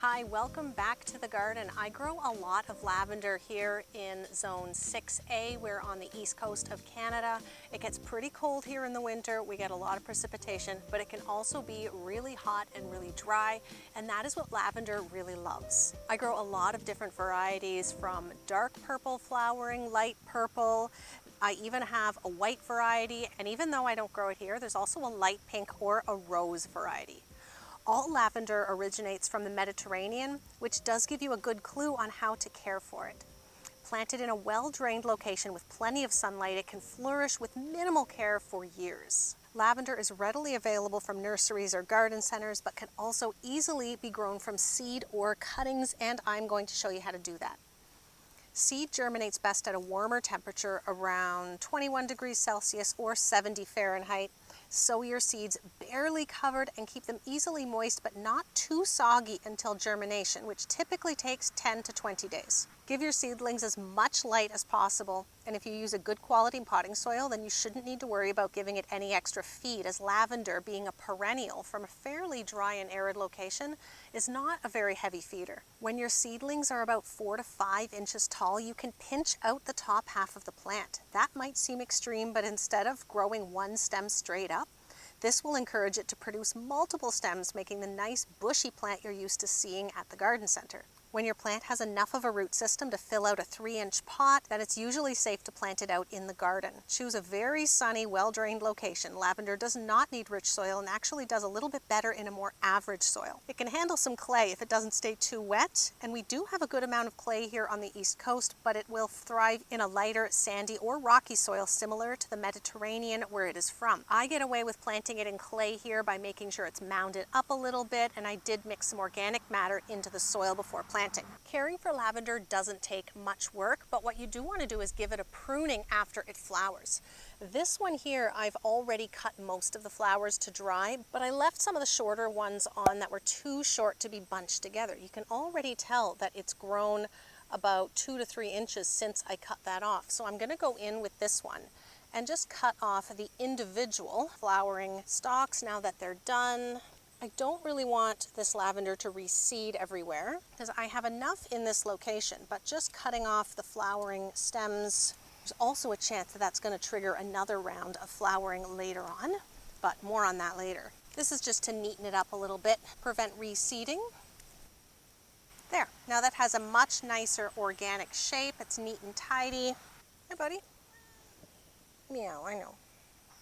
Hi, welcome back to the garden. I grow a lot of lavender here in zone 6A. We're on the east coast of Canada. It gets pretty cold here in the winter. We get a lot of precipitation, but it can also be really hot and really dry, and that is what lavender really loves. I grow a lot of different varieties, from dark purple flowering, light purple. I even have a white variety, and even though I don't grow it here, there's also a light pink or a rose variety. All lavender originates from the Mediterranean, which does give you a good clue on how to care for it. Planted in a well-drained location with plenty of sunlight, it can flourish with minimal care for years. Lavender is readily available from nurseries or garden centers, but can also easily be grown from seed or cuttings, and I'm going to show you how to do that. Seed germinates best at a warmer temperature around 21 degrees Celsius or 70 Fahrenheit. Sow your seeds barely covered and keep them easily moist but not too soggy until germination, which typically takes 10 to 20 days. Give your seedlings as much light as possible, and if you use a good quality potting soil, then you shouldn't need to worry about giving it any extra feed, as lavender, being a perennial from a fairly dry and arid location, is not a very heavy feeder. When your seedlings are about 4 to 5 inches tall, you can pinch out the top half of the plant. That might seem extreme, but instead of growing one stem straight up, this will encourage it to produce multiple stems, making the nice bushy plant you're used to seeing at the garden center. When your plant has enough of a root system to fill out a 3-inch pot, then it's usually safe to plant it out in the garden. Choose a very sunny, well-drained location. Lavender does not need rich soil and actually does a little bit better in a more average soil. It can handle some clay if it doesn't stay too wet, and we do have a good amount of clay here on the east coast, but it will thrive in a lighter, sandy, or rocky soil similar to the Mediterranean where it is from. I get away with planting it in clay here by making sure it's mounded up a little bit, and I did mix some organic matter into the soil before planting. Caring for lavender doesn't take much work, but what you do want to do is give it a pruning after it flowers. This one here, I've already cut most of the flowers to dry, but I left some of the shorter ones on that were too short to be bunched together. You can already tell that it's grown about 2 to 3 inches since I cut that off. So I'm going to go in with this one and just cut off the individual flowering stalks now that they're done. I don't really want this lavender to reseed everywhere because I have enough in this location, but just cutting off the flowering stems, there's also a chance that that's going to trigger another round of flowering later on, but more on that later. This is just to neaten it up a little bit, prevent reseeding. There, now that has a much nicer organic shape. It's neat and tidy. Hi, buddy. Meow, I know.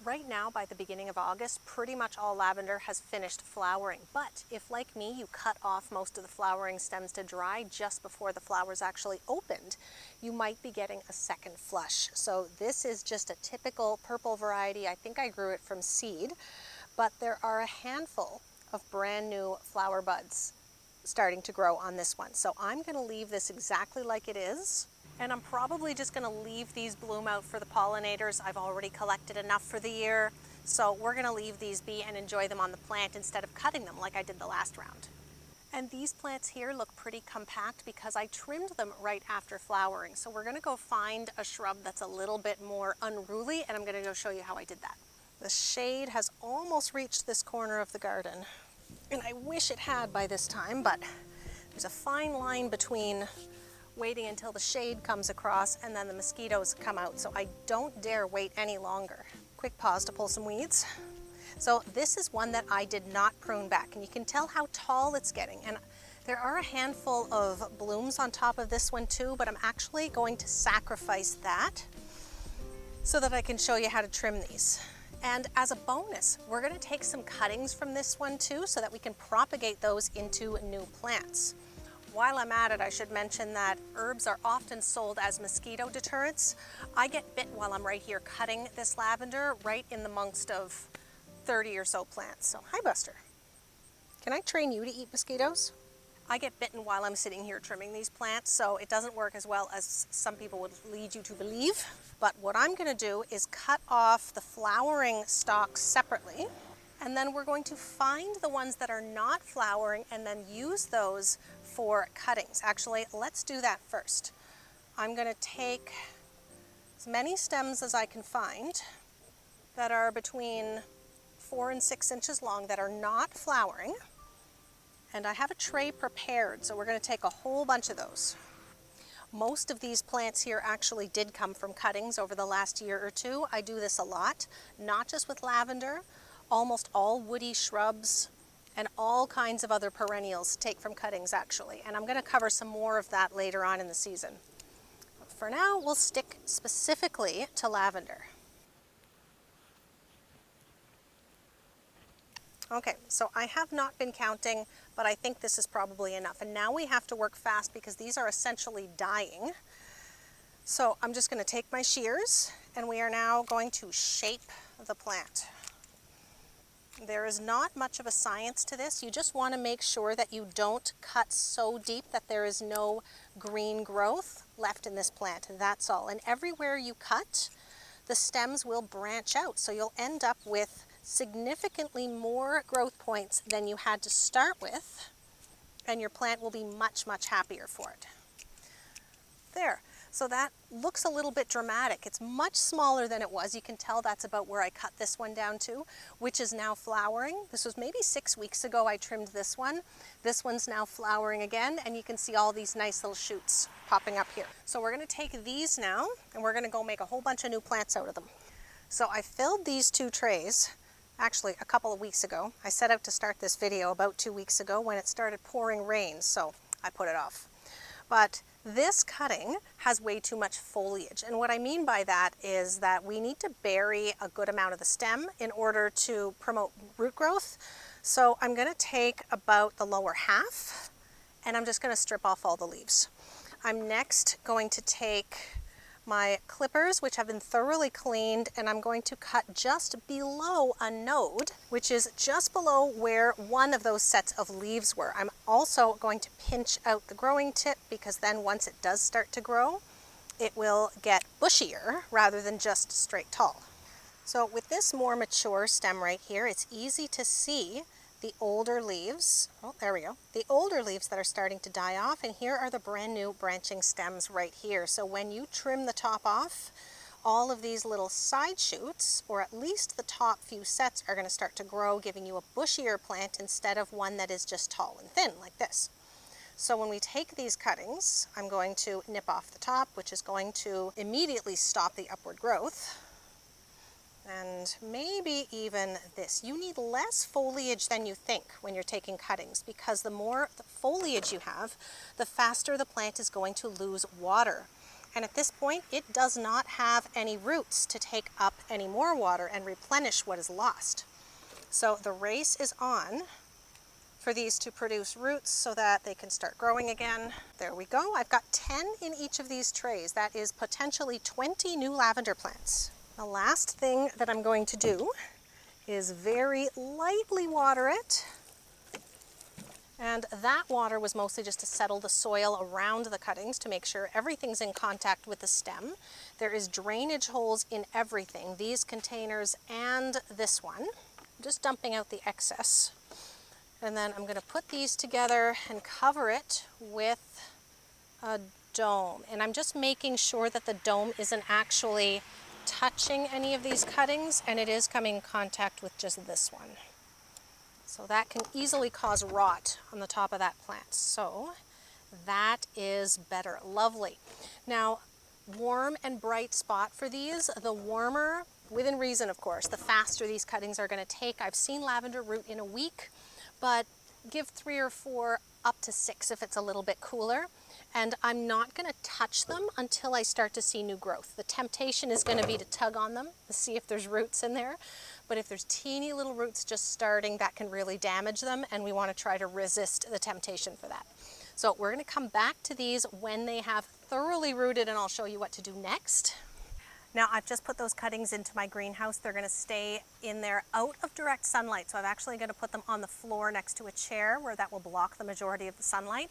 Right now, by the beginning of August, pretty much all lavender has finished flowering. But if, like me, you cut off most of the flowering stems to dry just before the flowers actually opened, you might be getting a second flush. So this is just a typical purple variety. I think I grew it from seed, but there are a handful of brand new flower buds starting to grow on this one. So I'm going to leave this exactly like it is. And I'm probably just going to leave these bloom out for the pollinators. I've already collected enough for the year, so we're going to leave these be and enjoy them on the plant instead of cutting them like I did the last round. And these plants here look pretty compact because I trimmed them right after flowering. So we're going to go find a shrub that's a little bit more unruly, and I'm going to go show you how I did that. The shade has almost reached this corner of the garden, and I wish it had by this time, but there's a fine line between waiting until the shade comes across and then the mosquitoes come out, so I don't dare wait any longer. Quick pause to pull some weeds. So this is one that I did not prune back, and you can tell how tall it's getting, and there are a handful of blooms on top of this one too, but I'm actually going to sacrifice that so that I can show you how to trim these. And as a bonus, we're going to take some cuttings from this one too so that we can propagate those into new plants. While I'm at it, I should mention that herbs are often sold as mosquito deterrents. I get bit while I'm right here cutting this lavender right in the amongst of 30 or so plants. So, hi Buster. Can I train you to eat mosquitoes? I get bitten while I'm sitting here trimming these plants, so it doesn't work as well as some people would lead you to believe. But what I'm going to do is cut off the flowering stalks separately, and then we're going to find the ones that are not flowering and then use those for cuttings. Actually, let's do that first. I'm going to take as many stems as I can find that are between 4 and 6 inches long that are not flowering, And I have a tray prepared, so we're going to take a whole bunch of those. Most of these plants here actually did come from cuttings over the last year or two. I do this a lot, not just with lavender. Almost all woody shrubs and all kinds of other perennials take from cuttings actually. And I'm going to cover some more of that later on in the season. But for now, we'll stick specifically to lavender. Okay, so I have not been counting, but I think this is probably enough. And now we have to work fast because these are essentially dying. So I'm just going to take my shears and we are now going to shape the plant. There is not much of a science to this. You just want to make sure that you don't cut so deep that there is no green growth left in this plant. That's all. And everywhere you cut, the stems will branch out. So you'll end up with significantly more growth points than you had to start with, and your plant will be much, much happier for it. There. So that looks a little bit dramatic. It's much smaller than it was. You can tell that's about where I cut this one down to, which is now flowering. This was maybe 6 weeks ago I trimmed this one. This one's now flowering again, and you can see all these nice little shoots popping up here. So we're going to take these now, and we're going to go make a whole bunch of new plants out of them. So I filled these 2 trays, actually a couple of weeks ago. I set out to start this video about 2 weeks ago when it started pouring rain, so I put it off. But this cutting has way too much foliage, and what I mean by that is that we need to bury a good amount of the stem in order to promote root growth. So I'm going to take about the lower half and I'm just going to strip off all the leaves. I'm next going to take my clippers, which have been thoroughly cleaned, and I'm going to cut just below a node, which is just below where one of those sets of leaves were. I'm also going to pinch out the growing tip because then once it does start to grow, it will get bushier rather than just straight tall. So with this more mature stem right here, it's easy to see the older leaves. Oh, there we go. The older leaves that are starting to die off, and here are the brand new branching stems right here. So when you trim the top off, all of these little side shoots, or at least the top few sets, are going to start to grow, giving you a bushier plant instead of one that is just tall and thin like this. So when we take these cuttings, I'm going to nip off the top, which is going to immediately stop the upward growth. And maybe even this. You need less foliage than you think when you're taking cuttings, because the more foliage you have, the faster the plant is going to lose water. And at this point, it does not have any roots to take up any more water and replenish what is lost. So the race is on for these to produce roots so that they can start growing again. There we go. I've got 10 in each of these trays. That is potentially 20 new lavender plants. The last thing that I'm going to do is very lightly water it. And that water was mostly just to settle the soil around the cuttings to make sure everything's in contact with the stem. There is drainage holes in everything, these containers and this one. I'm just dumping out the excess. And then I'm going to put these together and cover it with a dome. And I'm just making sure that the dome isn't actually touching any of these cuttings, and it is coming in contact with just this one. So that can easily cause rot on the top of that plant. So that is better. Lovely. Now, warm and bright spot for these. The warmer, within reason of course, the faster these cuttings are going to take. I've seen lavender root in a week, but give 3 or 4 up to 6 if it's a little bit cooler. And I'm not going to touch them until I start to see new growth. The temptation is going to be to tug on them to see if there's roots in there. But if there's teeny little roots just starting, that can really damage them, and we want to try to resist the temptation for that. So we're going to come back to these when they have thoroughly rooted, and I'll show you what to do next. Now I've just put those cuttings into my greenhouse. They're going to stay in there out of direct sunlight. So I'm actually going to put them on the floor next to a chair where that will block the majority of the sunlight.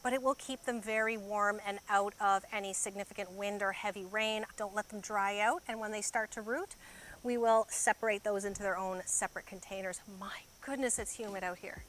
But it will keep them very warm and out of any significant wind or heavy rain. Don't let them dry out. And when they start to root, we will separate those into their own separate containers. My goodness, it's humid out here.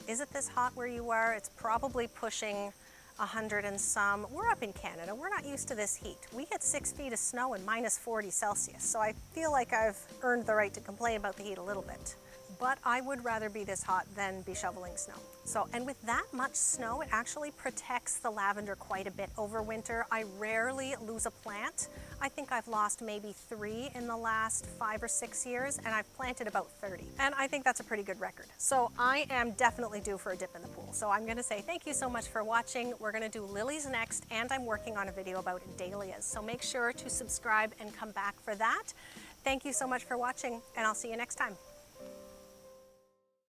Is it this hot where you are? It's probably pushing 100 and some. We're up in Canada. We're not used to this heat. We get 6 feet of snow and minus 40 Celsius. So I feel like I've earned the right to complain about the heat a little bit. but I would rather be this hot than be shoveling snow. So, and with that much snow, it actually protects the lavender quite a bit over winter. I rarely lose a plant. I think I've lost maybe 3 in the last 5 or 6 years, and I've planted about 30. And I think that's a pretty good record. So I am definitely due for a dip in the pool. So I'm gonna say thank you so much for watching. We're gonna do lilies next, and I'm working on a video about dahlias. So make sure to subscribe and come back for that. Thank you so much for watching, and I'll see you next time.